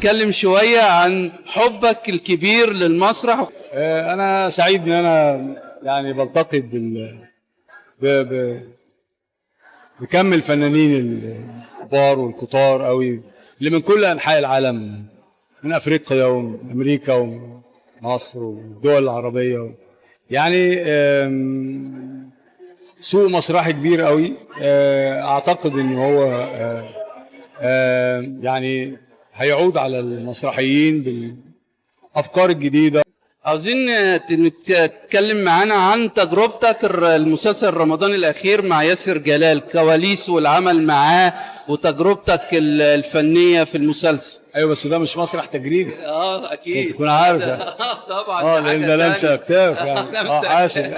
نتكلم شوية عن حبك الكبير للمسرح. أنا سعيد إن أنا يعني بلتقي بكم الفنانين الكبار والكتار قوي اللي من كل أنحاء العالم، من أفريقيا ومن أمريكا ومصر والدول العربية. يعني سوق مسرحي كبير قوي. أعتقد إن هو يعني هيعود على المسرحيين بالافكار الجديده. عاوزين تتكلم معانا عن تجربتك المسلسل الرمضاني الاخير مع ياسر جلال، كواليس والعمل معاه وتجربتك الفنيه في المسلسل. ايوه بس ده مش مسرح تجريبي. اكيد عشان تكون عارف طبعا. لان ده لمسه اكتاف يعني. حاسب.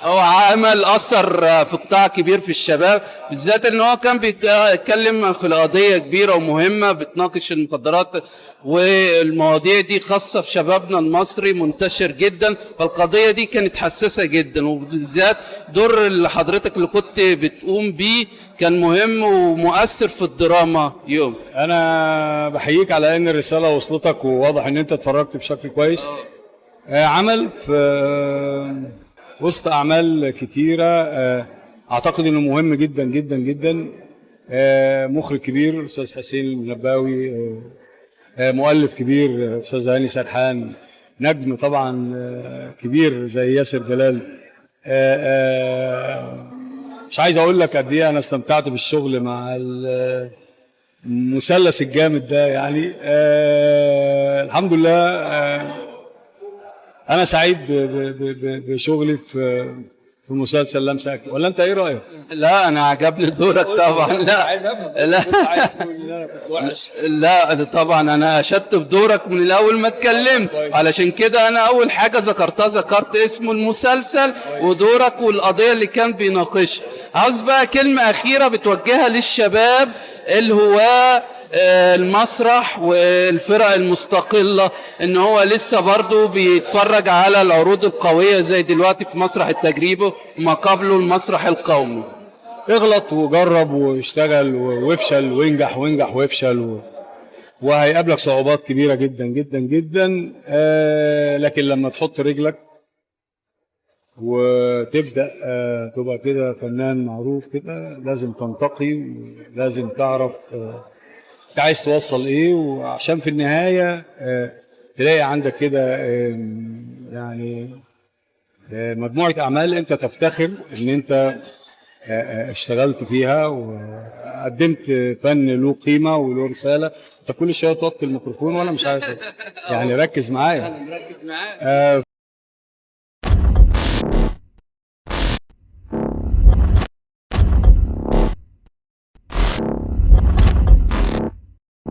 هو عمل اثر في قطاع كبير في الشباب، بالذات ان هو كان بيتكلم في القضيه كبيره ومهمه بتناقش المخدرات، والمواضيع دي خاصه في شبابنا المصري منتشر جدا، فالقضيه دي كانت حساسه جدا، وبالذات دور اللي حضرتك اللي كنت بتقوم بيه كان مهم ومؤثر في الدراما. يوم انا بحييك على ان الرساله وصلتك، وواضح ان انت اتفرجت بشكل كويس. عمل في وسط اعمال كتيره. اعتقد انه مهم جدا جدا جدا. مخرج كبير استاذ حسين المنباوي، مؤلف كبير استاذ هاني سرحان، نجم طبعا كبير زي ياسر جلال. مش عايز اقول لك قد ايه انا استمتعت بالشغل مع المثلث الجامد ده يعني. الحمد لله. انا سعيد بشغلي في مسلسل لمسة أكل. ولا انت ايه رايك؟ لا انا عجبني دورك طبعا. لا عايز افهم. لا عايز تقول ان انا كنت وحش؟ لا طبعا انا اشدت بدورك من الاول ما اتكلمت، علشان كده انا اول حاجه ذكرت اسم المسلسل ودورك والقضيه اللي كان بيناقشها. عاوز بقى كلمه اخيره بتوجهها للشباب الهواة المسرح والفرق المستقلة، ان هو لسه برضو بيتفرج على العروض القوية زي دلوقتي في مسرح التجريبي وما قبله المسرح القومي. اغلط وجرب واشتغل وافشل وانجح وانجح وافشل وهيقابلك صعوبات كبيرة جدا جدا جدا. لكن لما تحط رجلك وتبدأ تبقى كده فنان معروف كده، لازم تنتقي ولازم تعرف انت عايز توصل ايه، وعشان في النهاية تلاقي عندك كده يعني مجموعة أعمال أنت تفتخر إن أنت اشتغلت فيها وقدمت فن له قيمة وله رسالة. أنت كل شوية توطي الميكروفون وأنا مش عارف يعني. ركز معايا.